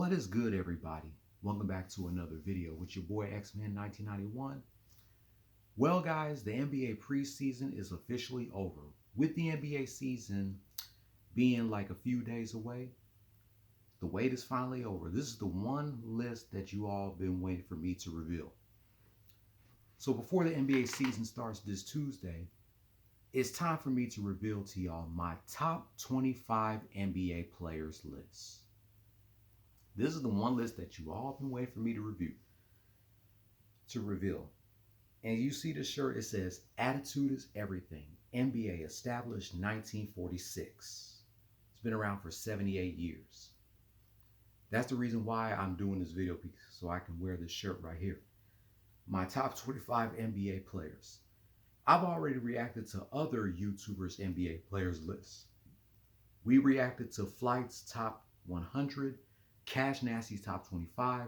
What is good, everybody? Welcome back to another video with your boy X-Men 1991. Well, guys, the NBA preseason is officially over. With the NBA season being like a few days away, the wait is finally over. This is the one list that you all have been waiting for me to reveal. So before the NBA season starts this Tuesday, it's time for me to reveal to y'all my top 25 NBA players list. This is the one list that you all have been waiting for me to reveal. And you see the shirt, it says, Attitude is Everything. NBA established 1946. It's been around for 78 years. That's the reason why I'm doing this video, so I can wear this shirt right here. My top 25 NBA players. I've already reacted to other YouTubers' NBA players lists. We reacted to Flight's top 100, Cash Nasty's top 25,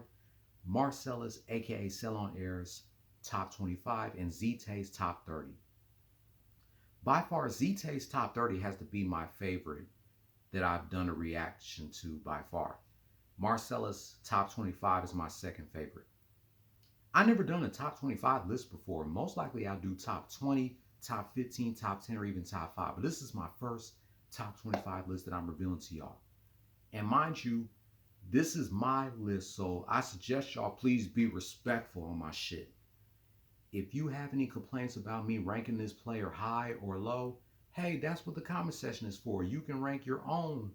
Marcellus, aka Sell on Air's top 25, and Ztay's top 30. By far, Ztay's top 30 has to be my favorite that I've done a reaction to by far. Marcellus' top 25 is my second favorite. I've never done a top 25 list before. Most likely I'll do top 20, top 15, top 10, or even top 5. But this is my first top 25 list that I'm revealing to y'all. And mind you, this is my list, so I suggest y'all please be respectful on my shit. If you have any complaints about me ranking this player high or low, hey, that's what the comment section is for. You can rank your own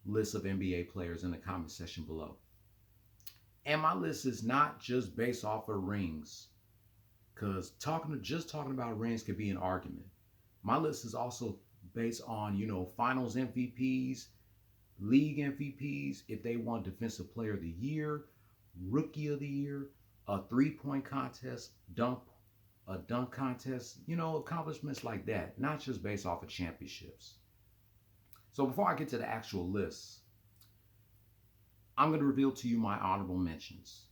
list of NBA players in the comment section below. And my list is not just based off of rings, because just talking about rings could be an argument. My list is also based on, finals MVPs, league MVPs, if they won Defensive Player of the Year, Rookie of the Year, a three-point contest, a dunk contest, accomplishments like that, not just based off of championships. So before I get to the actual list, I'm going to reveal to you my honorable mentions.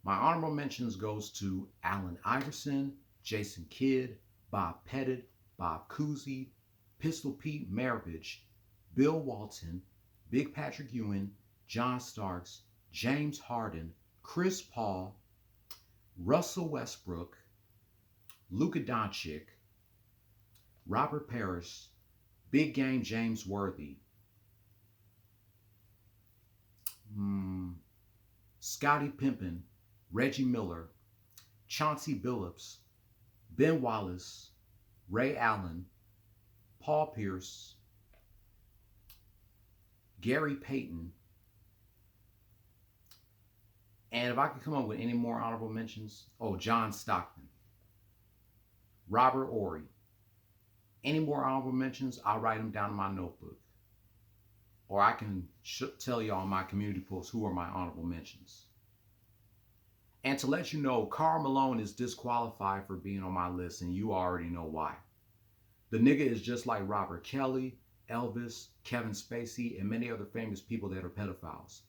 My honorable mentions goes to Allen Iverson, Jason Kidd, Bob Pettit, Bob Cousy, Pistol Pete Maravich, Bill Walton, Big Patrick Ewing, John Starks, James Harden, Chris Paul, Russell Westbrook, Luka Doncic, Robert Parrish, Big Game James Worthy, Scottie Pippen, Reggie Miller, Chauncey Billups, Ben Wallace, Ray Allen, Paul Pierce, Gary Payton, and if I could come up with any more honorable mentions, John Stockton, Robert Horry. Any more honorable mentions, I'll write them down in my notebook. Or I can tell you on my community post who are my honorable mentions. And to let you know, Karl Malone is disqualified for being on my list, and you already know why. The nigga is just like Robert Kelly, Elvis, Kevin Spacey, and many other famous people that are pedophiles.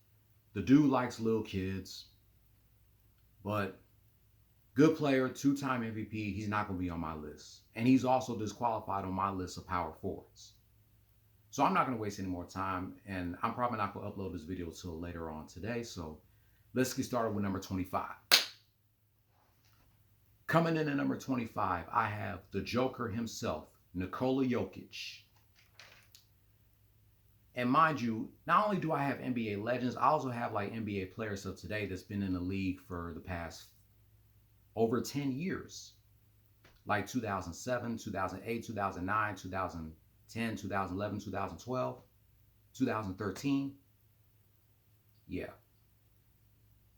The dude likes little kids, but good player, two-time MVP, he's not going to be on my list. And he's also disqualified on my list of power forwards. So I'm not going to waste any more time, and I'm probably not going to upload this video until later on today. So let's get started with number 25. Coming in at number 25, I have the Joker himself, Nikola Jokic. And mind you, not only do I have NBA legends, I also have like NBA players of today that's been in the league for the past over 10 years. Like 2007, 2008, 2009, 2010, 2011, 2012, 2013. Yeah.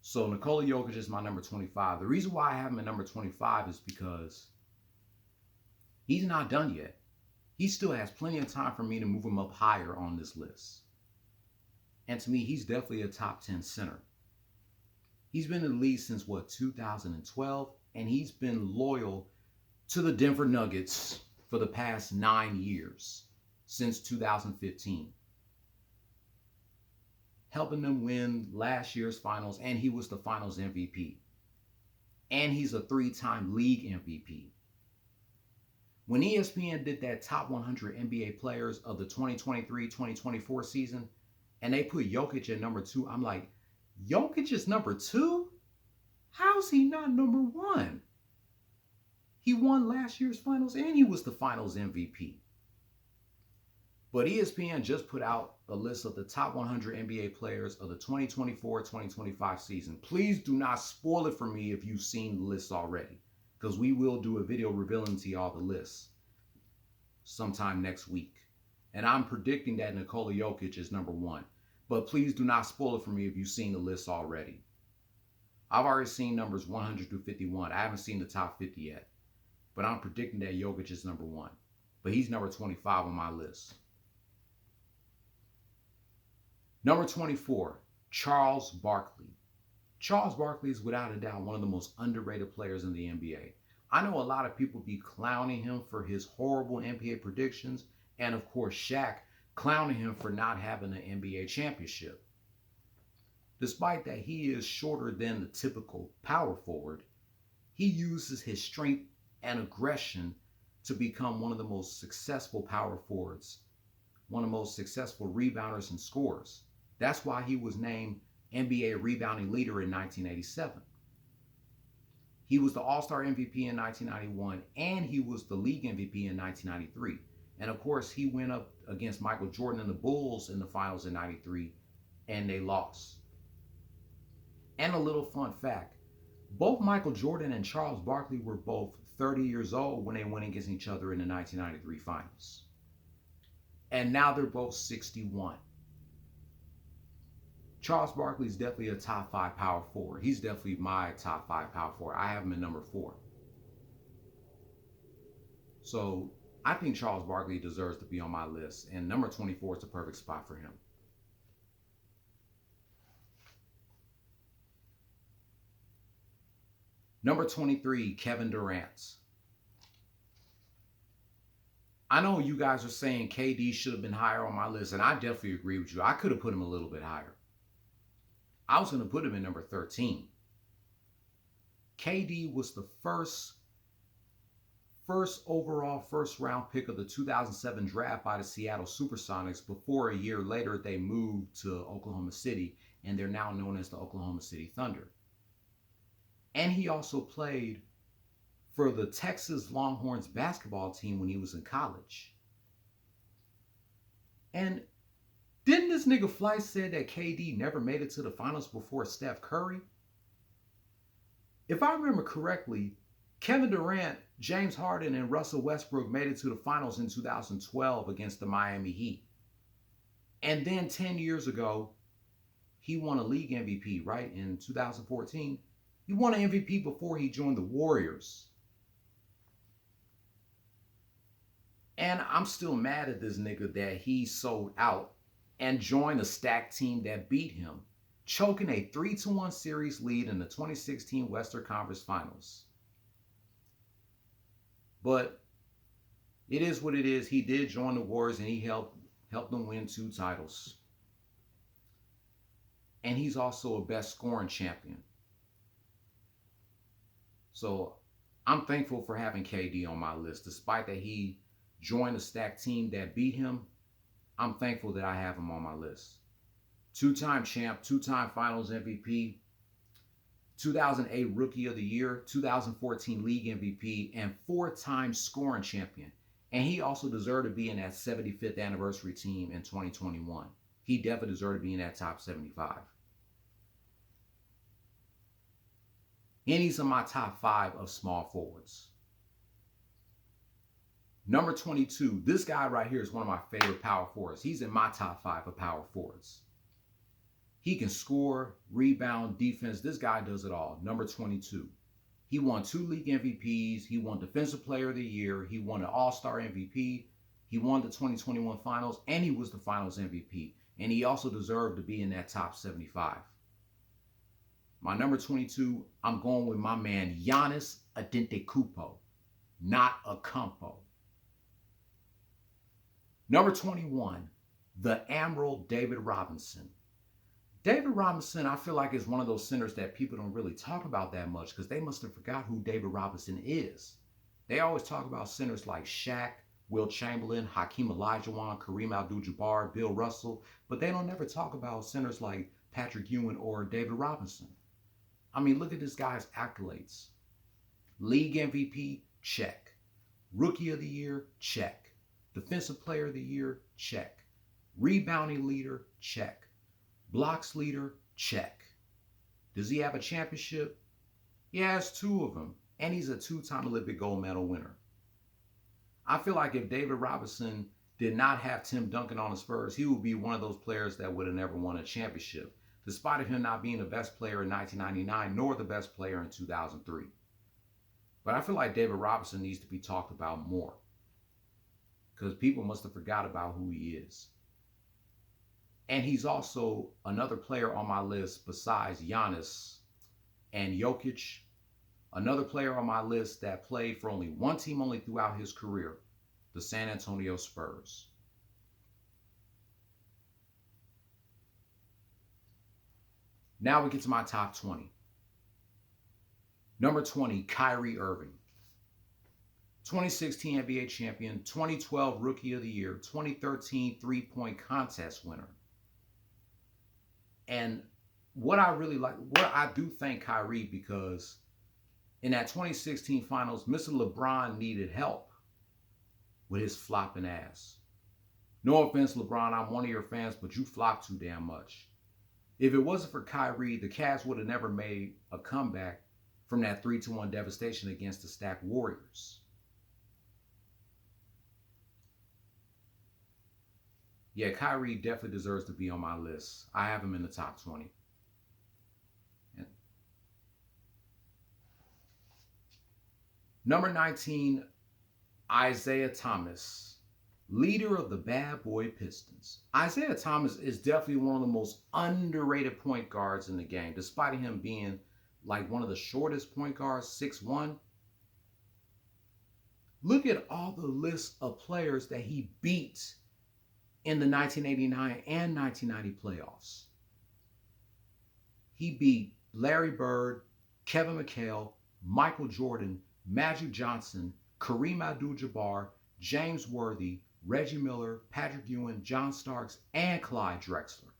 So Nikola Jokic is my number 25. The reason why I have him at number 25 is because he's not done yet. He still has plenty of time for me to move him up higher on this list. And to me, he's definitely a top 10 center. He's been in the league since, 2012? And he's been loyal to the Denver Nuggets for the past 9 years, since 2015. Helping them win last year's finals, and he was the finals MVP. And he's a 3-time league MVP. When ESPN did that top 100 NBA players of the 2023-2024 season, and they put Jokic at number 2. I'm like, Jokic is number 2? How's he not number 1? He won last year's finals and he was the finals MVP. But ESPN just put out a list of the top 100 NBA players of the 2024-2025 season. Please do not spoil it for me if you've seen the list already, because we will do a video revealing to y'all the list sometime next week. And I'm predicting that Nikola Jokic is number 1. But please do not spoil it for me if you've seen the list already. I've already seen numbers 100 through 51. I haven't seen the top 50 yet. But I'm predicting that Jokic is number 1. But he's number 25 on my list. Number 24, Charles Barkley. Charles Barkley is without a doubt one of the most underrated players in the NBA. I know a lot of people be clowning him for his horrible NBA predictions, and of course Shaq clowning him for not having an NBA championship. Despite that he is shorter than the typical power forward, he uses his strength and aggression to become one of the most successful power forwards, one of the most successful rebounders and scorers. That's why he was named NBA rebounding leader in 1987. He was the All-Star MVP in 1991, and he was the league MVP in 1993. And of course, he went up against Michael Jordan and the Bulls in the finals in 93, and they lost. And a little fun fact, both Michael Jordan and Charles Barkley were both 30 years old when they went against each other in the 1993 finals. And now they're both 61. Charles Barkley is definitely a top 5 power forward. He's definitely my top 5 power forward. I have him at number 4. So I think Charles Barkley deserves to be on my list, and number 24 is the perfect spot for him. Number 23, Kevin Durant. I know you guys are saying KD should have been higher on my list, and I definitely agree with you. I could have put him a little bit higher. I was going to put him in number 13. KD was the first overall first round pick of the 2007 draft by the Seattle Supersonics before a year later they moved to Oklahoma City, and they're now known as the Oklahoma City Thunder. And he also played for the Texas Longhorns basketball team when he was in college. And didn't this nigga Fleiss said that KD never made it to the finals before Steph Curry? If I remember correctly, Kevin Durant, James Harden, and Russell Westbrook made it to the finals in 2012 against the Miami Heat. And then 10 years ago, he won a league MVP, right? In 2014. He won an MVP before he joined the Warriors. And I'm still mad at this nigga that he sold out and joined a stacked team that beat him, choking a 3-1 series lead in the 2016 Western Conference Finals. But it is what it is. He did join the Warriors, and he helped them win 2 titles. And he's also a best scoring champion. So I'm thankful for having KD on my list. Despite that he joined a stacked team that beat him, I'm thankful that I have him on my list. 2-time champ, 2-time finals MVP, 2008 Rookie of the Year, 2014 League MVP, and 4-time scoring champion. And he also deserved to be in that 75th anniversary team in 2021. He definitely deserved to be in that top 75. And he's in my top 5 of small forwards. Number 22, this guy right here is one of my favorite power forwards. He's in my top 5 of power forwards. He can score, rebound, defense. This guy does it all. Number 22. He won 2 league MVPs. He won Defensive Player of the Year. He won an All-Star MVP. He won the 2021 Finals, and he was the Finals MVP. And he also deserved to be in that top 75. My number 22, I'm going with my man Giannis Antetokounmpo, not Ocampo. Number 21, the Admiral David Robinson. David Robinson, I feel like, is one of those centers that people don't really talk about that much because they must have forgot who David Robinson is. They always talk about centers like Shaq, Wilt Chamberlain, Hakeem Olajuwon, Kareem Abdul-Jabbar, Bill Russell, but they don't never talk about centers like Patrick Ewing or David Robinson. I mean, look at this guy's accolades. League MVP, check. Rookie of the Year, check. Defensive Player of the Year, check. Rebounding leader, check. Blocks leader, check. Does he have a championship? He has 2 of them, and he's a 2-time Olympic gold medal winner. I feel like if David Robinson did not have Tim Duncan on the Spurs, he would be one of those players that would have never won a championship, despite him not being the best player in 1999 nor the best player in 2003. But I feel like David Robinson needs to be talked about more because people must have forgot about who he is. And he's also another player on my list besides Giannis and Jokic. Another player on my list that played for only one team only throughout his career, the San Antonio Spurs. Now we get to my top 20. Number 20, Kyrie Irving. 2016 NBA champion, 2012 Rookie of the Year, 2013 three-point contest winner. And what I really like, what I do thank Kyrie because in that 2016 finals, Mr. LeBron needed help with his flopping ass. No offense, LeBron, I'm one of your fans, but you flop too damn much. If it wasn't for Kyrie, the Cavs would have never made a comeback from that 3-1 devastation against the stacked Warriors. Yeah, Kyrie definitely deserves to be on my list. I have him in the top 20. Number 19, Isaiah Thomas, leader of the Bad Boy Pistons. Isaiah Thomas is definitely one of the most underrated point guards in the game, despite him being like one of the shortest point guards, 6'1". Look at all the lists of players that he beat in the 1989 and 1990 playoffs. He beat Larry Bird, Kevin McHale, Michael Jordan, Magic Johnson, Kareem Abdul-Jabbar, James Worthy, Reggie Miller, Patrick Ewing, John Starks, and Clyde Drexler.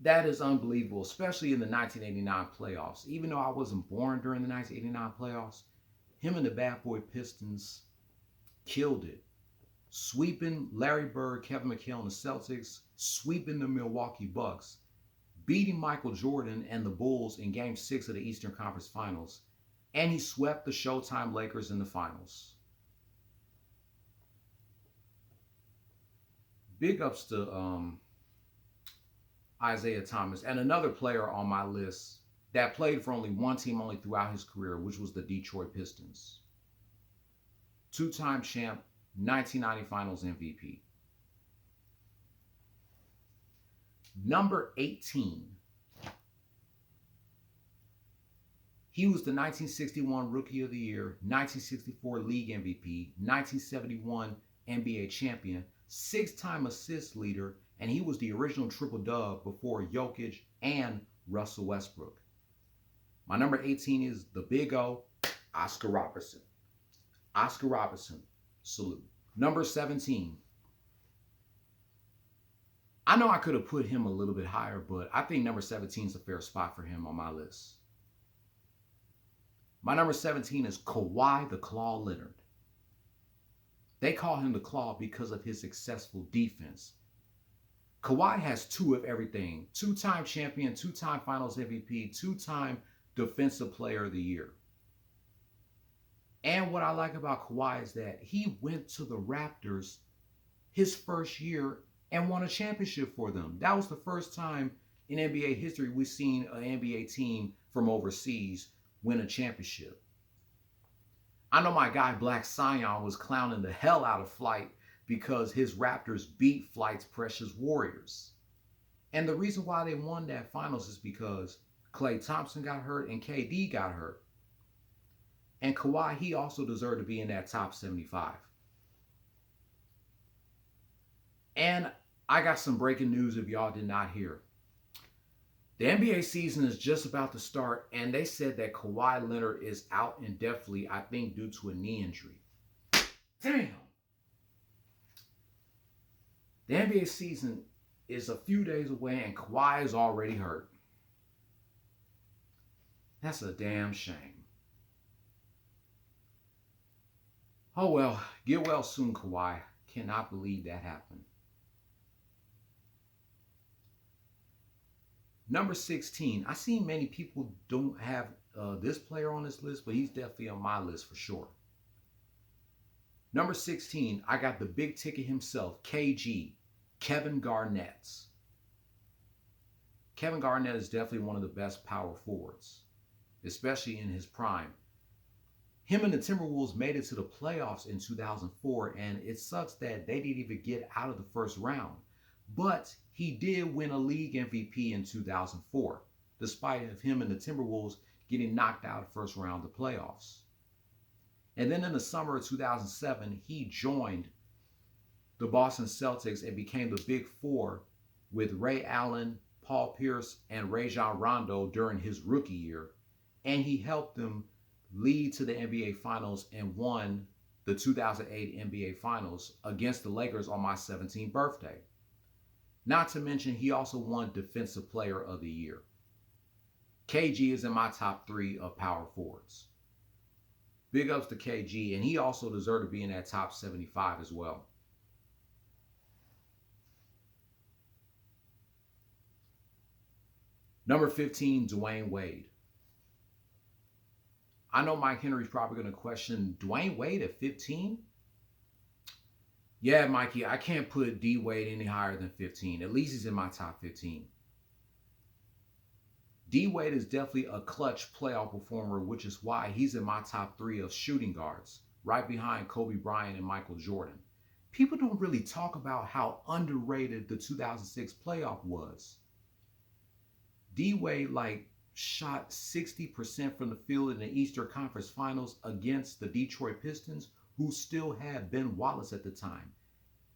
That is unbelievable, especially in the 1989 playoffs. Even though I wasn't born during the 1989 playoffs, him and the Bad Boy Pistons killed it. Sweeping Larry Bird, Kevin McHale, and the Celtics, sweeping the Milwaukee Bucks, beating Michael Jordan and the Bulls in Game 6 of the Eastern Conference Finals, and he swept the Showtime Lakers in the finals. Big ups to Isaiah Thomas, and another player on my list that played for only one team only throughout his career, which was the Detroit Pistons. 2-time champ, 1990 Finals MVP. Number 18. He was the 1961 Rookie of the Year, 1964 League MVP, 1971 NBA champion, 6-time assist leader, and he was the original triple-dub before Jokic and Russell Westbrook. My number 18 is the Big O, Oscar Robertson. Oscar Robertson, salute. Number 17. I know I could have put him a little bit higher, but I think number 17 is a fair spot for him on my list. My number 17 is Kawhi the Claw Leonard. They call him the Claw because of his successful defense. Kawhi has 2 of everything. 2-time champion, 2-time Finals MVP, 2-time Defensive Player of the Year. And what I like about Kawhi is that he went to the Raptors his first year and won a championship for them. That was the first time in NBA history we've seen an NBA team from overseas win a championship. I know my guy Black Scion was clowning the hell out of Flight because his Raptors beat Flight's Precious Warriors. And the reason why they won that finals is because Klay Thompson got hurt and KD got hurt. And Kawhi, he also deserved to be in that top 75. And I got some breaking news if y'all did not hear. The NBA season is just about to start, and they said that Kawhi Leonard is out indefinitely, I think due to a knee injury. Damn. The NBA season is a few days away and Kawhi is already hurt. That's a damn shame. Oh well, get well soon, Kawhi. Cannot believe that happened. Number 16. I see many people don't have this player on this list, but he's definitely on my list for sure. Number 16, I got the big ticket himself, KG, Kevin Garnett. Kevin Garnett is definitely one of the best power forwards, especially in his prime. Him and the Timberwolves made it to the playoffs in 2004, and it sucks that they didn't even get out of the first round. But he did win a league MVP in 2004, despite of him and the Timberwolves getting knocked out of the first round of the playoffs. And then in the summer of 2007, he joined the Boston Celtics and became the Big Four with Ray Allen, Paul Pierce, and Rajon Rondo during his rookie year. And he helped them lead to the NBA Finals and won the 2008 NBA Finals against the Lakers on my 17th birthday. Not to mention, he also won Defensive Player of the Year. KG is in my top 3 of power forwards. Big ups to KG, and he also deserved to be in that top 75 as well. Number 15, Dwayne Wade. I know Mike Henry's probably going to question Dwayne Wade at 15. Yeah, Mikey, I can't put D Wade any higher than 15. At least he's in my top 15. D Wade is definitely a clutch playoff performer, which is why he's in my top 3 of shooting guards, right behind Kobe Bryant and Michael Jordan. People don't really talk about how underrated the 2006 playoff was. D Wade shot 60% from the field in the Eastern Conference Finals against the Detroit Pistons, who still had Ben Wallace at the time.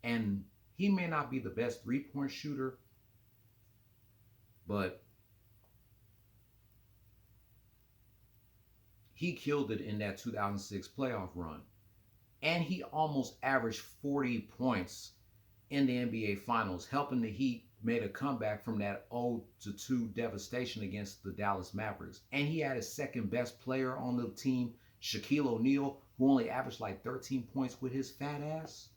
And he may not be the best three-point shooter, but he killed it in that 2006 playoff run. And he almost averaged 40 points in the NBA Finals, helping the Heat made a comeback from that 0-2 devastation against the Dallas Mavericks. And he had his second best player on the team, Shaquille O'Neal, who only averaged 13 points with his fat ass.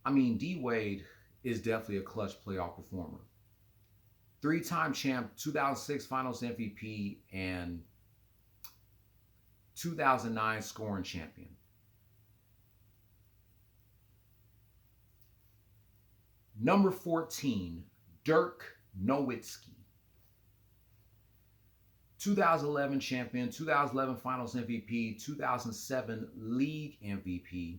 I mean, D Wade is definitely a clutch playoff performer. 3-time champ, 2006 Finals MVP, and 2009 scoring champion. Number 14, Dirk Nowitzki. 2011 champion, 2011 Finals MVP, 2007 League MVP,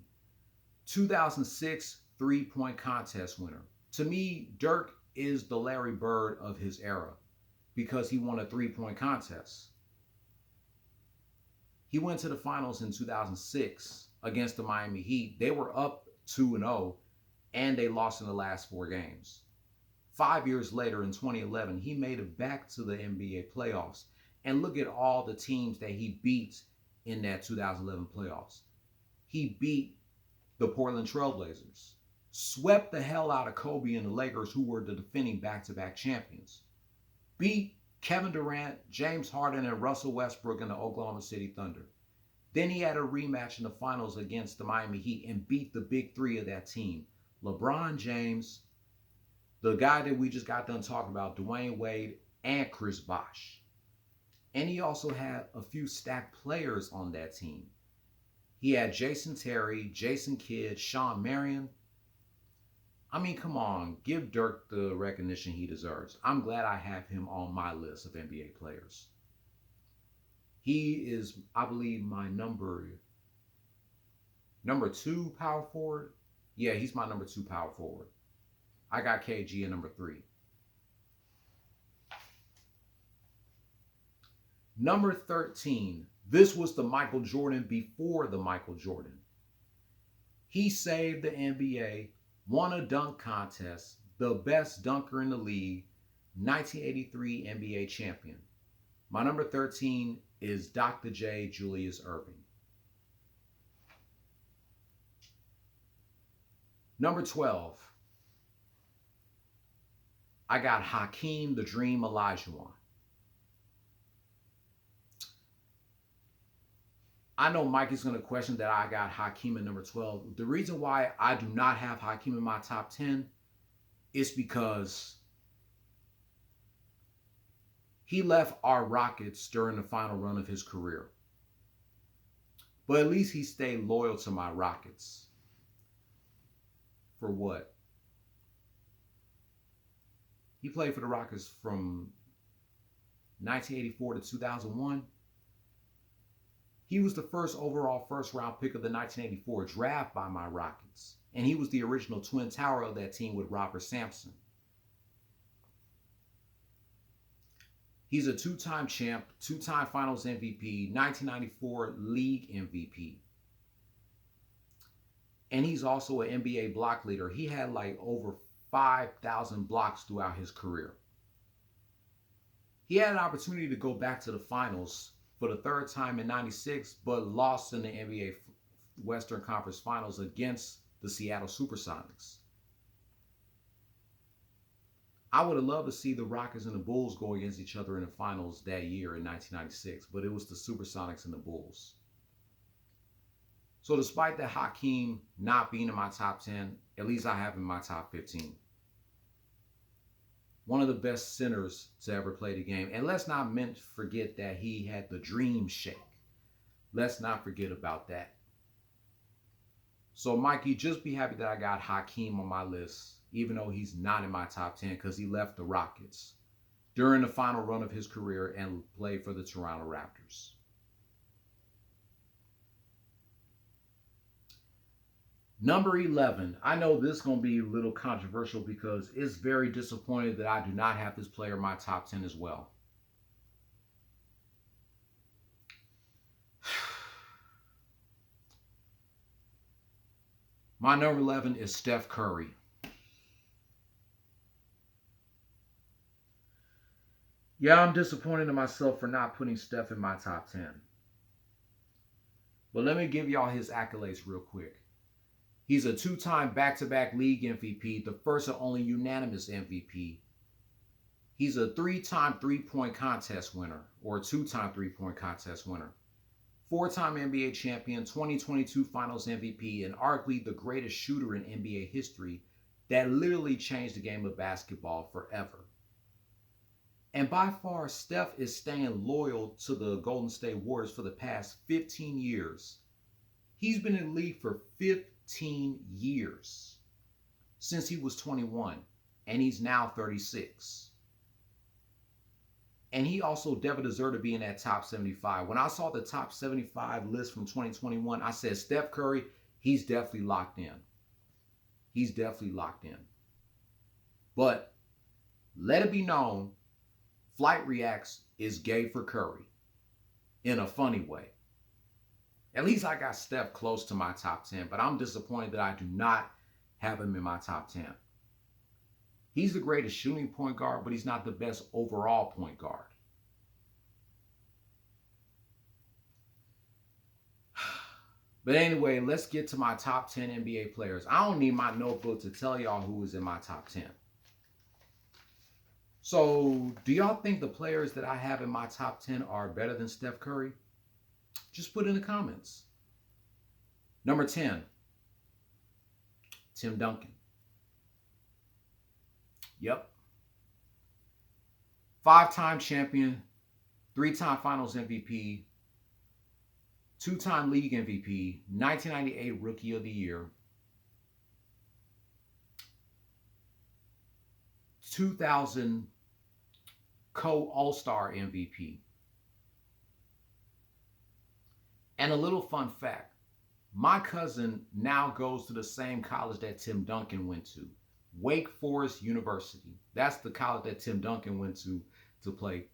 2006 three-point contest winner. To me, Dirk is the Larry Bird of his era because he won a three-point contest. He went to the finals in 2006 against the Miami Heat. They were up 2-0, and they lost in the last 4 games. 5 years later, in 2011, he made it back to the NBA playoffs. And look at all the teams that he beat in that 2011 playoffs. He beat the Portland Trailblazers, swept the hell out of Kobe and the Lakers, who were the defending back-to-back champions, beat Kevin Durant, James Harden, and Russell Westbrook in the Oklahoma City Thunder. Then he had a rematch in the finals against the Miami Heat and beat the big 3 of that team: LeBron James, the guy that we just got done talking about, Dwayne Wade, and Chris Bosh. And he also had a few stacked players on that team. He had Jason Terry, Jason Kidd, Shawn Marion. I mean, come on, give Dirk the recognition he deserves. I'm glad I have him on my list of NBA players. He is, I believe, my number 2 power forward. Yeah, he's my number 2 power forward. I got KG at number 3. Number 13. This was the Michael Jordan before the Michael Jordan. He saved the NBA, won a dunk contest, the best dunker in the league, 1983 NBA champion. My number 13 is Dr. J, Julius Erving. Number 12, I got Hakeem the Dream Olajuwon. I know Mike is going to question that I got Hakeem at number 12. The reason why I do not have Hakeem in my top 10 is because he left our Rockets during the final run of his career. But at least he stayed loyal to my Rockets. For what? He played for the Rockets from 1984 to 2001. He was the first overall first-round pick of the 1984 draft by my Rockets. And he was the original Twin Tower of that team with Robert Sampson. He's a two-time champ, two-time Finals MVP, 1994 League MVP. And he's also an NBA block leader. He had like over 5,000 blocks throughout his career. He had an opportunity to go back to the finals for the third time in 96, but lost in the NBA Western Conference Finals against the Seattle Supersonics. I would have loved to see the Rockets and the Bulls go against each other in the finals that year in 1996, but it was the Supersonics and the Bulls. So despite that Hakeem not being in my top 10, at least I have him in my top 15. One of the best centers to ever play the game. And let's not forget that he had the dream shake. Let's not forget about that. So Mikey, just be happy that I got Hakeem on my list, even though he's not in my top 10 because he left the Rockets during the final run of his career and played for the Toronto Raptors. Number 11, I know this is going to be a little controversial because it's very disappointing that I do not have this player in my top 10 as well. My number 11 is Steph Curry. Yeah, I'm disappointed in myself for not putting Steph in my top 10. But let me give y'all his accolades real quick. He's a two-time back-to-back league MVP, the first and only unanimous MVP. He's a three-time three-point contest winner, or a two-time three-point contest winner. Four-time NBA champion, 2022 Finals MVP, and arguably the greatest shooter in NBA history that literally changed the game of basketball forever. And by far, Steph is staying loyal to the Golden State Warriors for the past 15 years. He's been in the league for 15 years since he was 21, and he's now 36. And he also definitely deserved to be in that top 75. When I saw the top 75 list from 2021, I said, Steph Curry, he's definitely locked in. He's definitely locked in. But let it be known, Flight Reacts is gay for Curry in a funny way. At least I got Steph close to my top 10, but I'm disappointed that I do not have him in my top 10. He's the greatest shooting point guard, but he's not the best overall point guard. But anyway, let's get to my top 10 NBA players. I don't need my notebook to tell y'all who is in my top 10. So, do y'all think the players that I have in my top 10 are better than Steph Curry? Just put in the comments. Number 10, Tim Duncan. Yep. 5-time champion, 3-time Finals MVP, 2-time League MVP, 1998 Rookie of the Year, 2000 Co-All-Star MVP. And a little fun fact, my cousin now goes to the same college that Tim Duncan went to, Wake Forest University. That's the college that Tim Duncan went to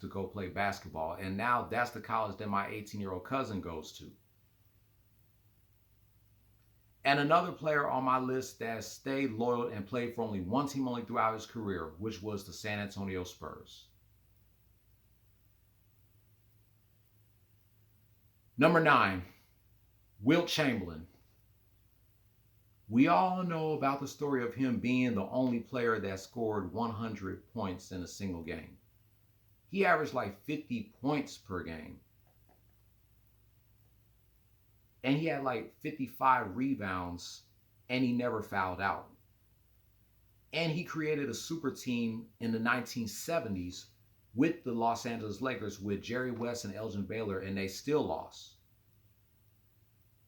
go play basketball. And now that's the college that my 18-year-old cousin goes to. And another player on my list that stayed loyal and played for only one team only throughout his career, which was the San Antonio Spurs. Number 9, Wilt Chamberlain. We all know about the story of him being the only player that scored 100 points in a single game. He averaged like 50 points per game. And he had like 55 rebounds, and he never fouled out. And he created a super team in the 1970s with the Los Angeles Lakers with Jerry West and Elgin Baylor, and they still lost.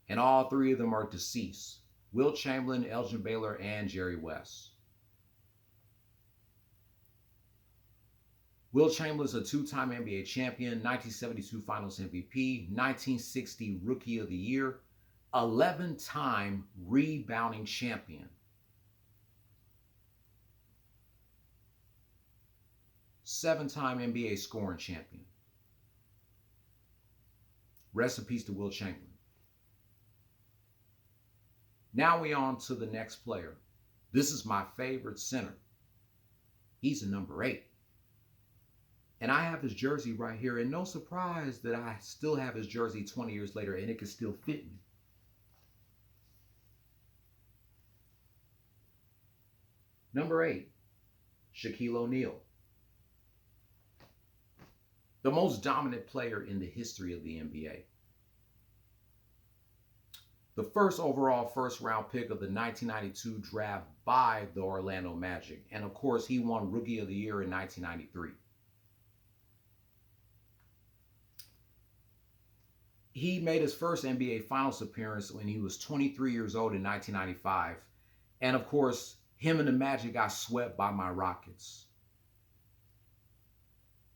And all three of them are deceased: Wilt Chamberlain, Elgin Baylor, and Jerry West. Wilt Chamberlain is a two-time NBA champion, 1972 Finals MVP, 1960 Rookie of the Year, 11-time rebounding champion. 7-time NBA scoring champion. Rest in peace to Wilt Chamberlain. Now we on to the next player. This is my favorite center. He's a number 8. And I have his jersey right here, and no surprise that I still have his jersey 20 years later, and it can still fit me. Number 8, Shaquille O'Neal. The most dominant player in the history of the NBA. The first overall first-round pick of the 1992 draft by the Orlando Magic. And of course, he won Rookie of the Year in 1993. He made his first NBA Finals appearance when he was 23 years old in 1995. And of course, him and the Magic got swept by my Rockets.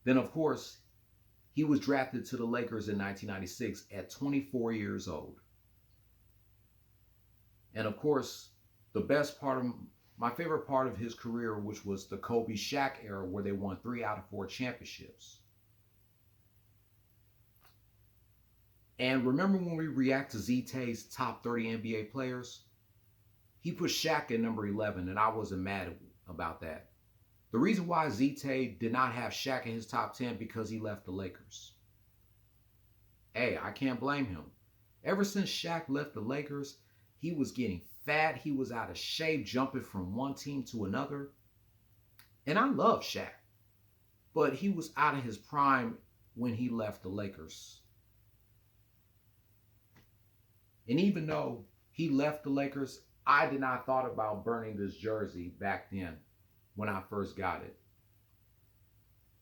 Then, of course, he was drafted to the Lakers in 1996 at 24 years old. And of course, my favorite part of his career, which was the Kobe Shaq era, where they won 3 out of 4 championships. And remember when we react to Z-Tay's top 30 NBA players? He put Shaq at number 11, and I wasn't mad about that. The reason why Z-Tay did not have Shaq in his top 10 because he left the Lakers. Hey, I can't blame him. Ever since Shaq left the Lakers, he was getting fat. He was out of shape, jumping from one team to another. And I love Shaq, but he was out of his prime when he left the Lakers. And even though he left the Lakers, I did not thought about burning this jersey back then when I first got it.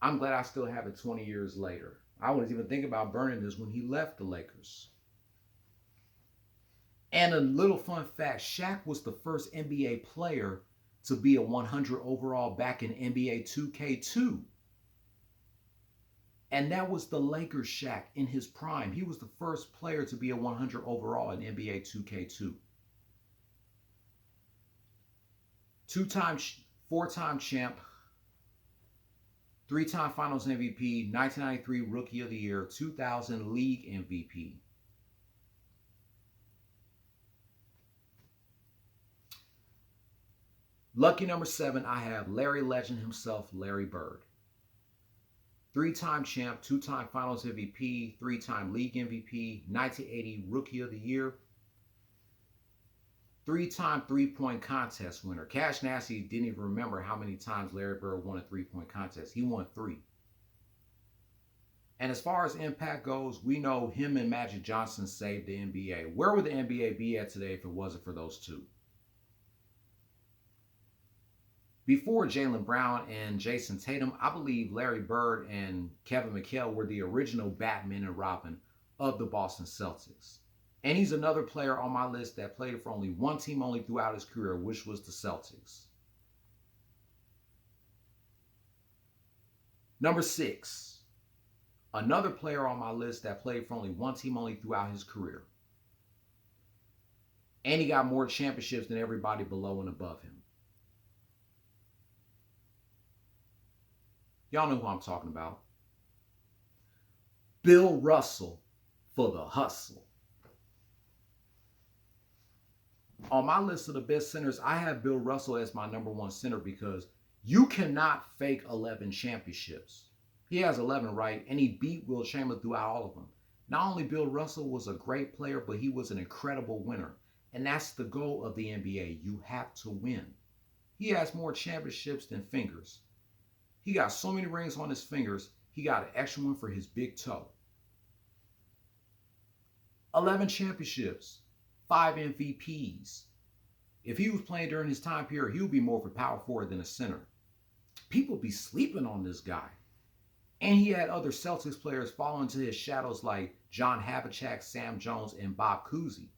I'm glad I still have it 20 years later. I wasn't even thinking about burning this when he left the Lakers. And a little fun fact, Shaq was the first NBA player to be a 100 overall back in NBA 2K2. And that was the Lakers Shaq in his prime. He was the first player to be a 100 overall in NBA 2K2. 4-time champ, 3-time Finals MVP, 1993 Rookie of the Year, 2000 League MVP. Lucky number 7, I have Larry Legend himself, Larry Bird. 3-time champ, 2-time Finals MVP, 3-time League MVP, 1980 Rookie of the Year, 3-time three-point contest winner. Cash Nasty didn't even remember how many times Larry Bird won a three-point contest. He won 3. And as far as impact goes, we know him and Magic Johnson saved the NBA. Where would the NBA be at today if it wasn't for those two? Before Jaylen Brown and Jason Tatum, I believe Larry Bird and Kevin McHale were the original Batman and Robin of the Boston Celtics. And he's another player on my list that played for only one team only throughout his career, which was the Celtics. Number 6, another player on my list that played for only one team only throughout his career. And he got more championships than everybody below and above him. Y'all know who I'm talking about. Bill Russell for the hustle. On my list of the best centers, I have Bill Russell as my number 1 center because you cannot fake 11 championships. He has 11, right? And he beat Wilt Chamberlain throughout all of them. Not only Bill Russell was a great player, but he was an incredible winner. And that's the goal of the NBA. You have to win. He has more championships than fingers. He got so many rings on his fingers, he got an extra one for his big toe. 11 championships, 5 MVPs. If he was playing during his time period, he would be more of a power forward than a center. People be sleeping on this guy. And he had other Celtics players fall into his shadows like John Havlicek, Sam Jones, and Bob Cousy.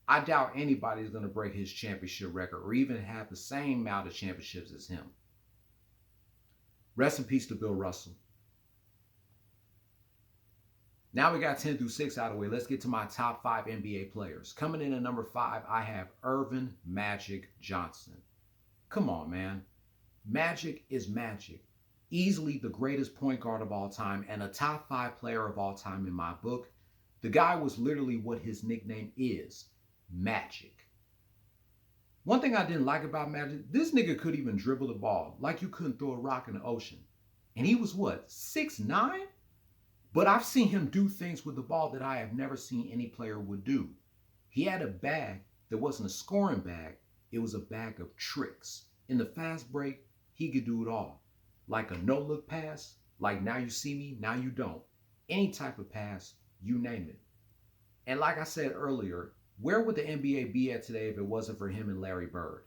I doubt anybody is going to break his championship record or even have the same amount of championships as him. Rest in peace to Bill Russell. Now we got 10 through 6 out of the way. Let's get to my top 5 NBA players. Coming in at number 5, I have Earvin Magic Johnson. Come on, man. Magic is magic. Easily the greatest point guard of all time and a top 5 player of all time in my book. The guy was literally what his nickname is, Magic. One thing I didn't like about Magic, this nigga could even dribble the ball like you couldn't throw a rock in the ocean. And he was what, 6'9"? But I've seen him do things with the ball that I have never seen any player would do. He had a bag that wasn't a scoring bag. It was a bag of tricks. In the fast break, he could do it all. Like a no-look pass, like now you see me, now you don't. Any type of pass, you name it. And like I said earlier, where would the NBA be at today if it wasn't for him and Larry Bird?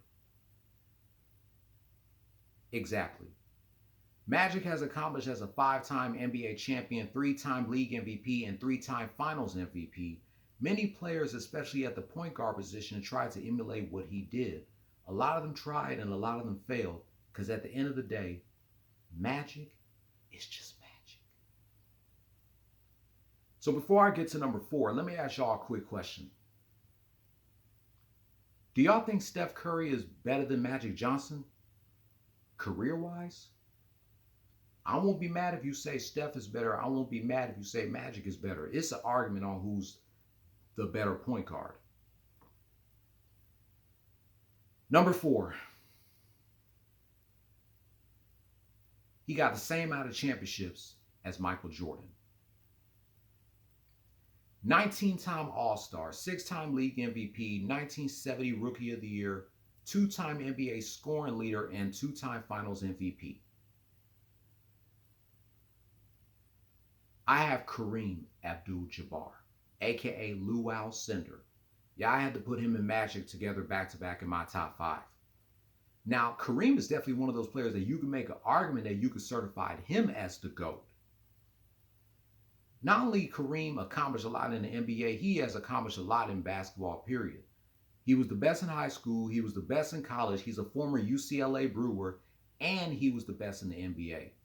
Exactly. Magic has accomplished as a 5-time NBA champion, 3-time league MVP, and 3-time finals MVP. Many players, especially at the point guard position, tried to emulate what he did. A lot of them tried and a lot of them failed because at the end of the day, magic is just magic. So before I get to number 4, let me ask y'all a quick question. Do y'all think Steph Curry is better than Magic Johnson? Career-wise? I won't be mad if you say Steph is better. I won't be mad if you say Magic is better. It's an argument on who's the better point guard. Number 4. He got the same amount of championships as Michael Jordan. 19-time All-Star, 6-time league MVP, 1970 Rookie of the Year, 2-time NBA scoring leader, and 2-time Finals MVP. I have Kareem Abdul-Jabbar, aka Lew Alcindor. Yeah, I had to put him and Magic together back-to-back in my top 5. Now, Kareem is definitely one of those players that you can make an argument that you could certify him as the GOAT. Not only Kareem accomplished a lot in the NBA, he has accomplished a lot in basketball, period. He was the best in high school, he was the best in college, he's a former UCLA Brewer, and he was the best in the NBA.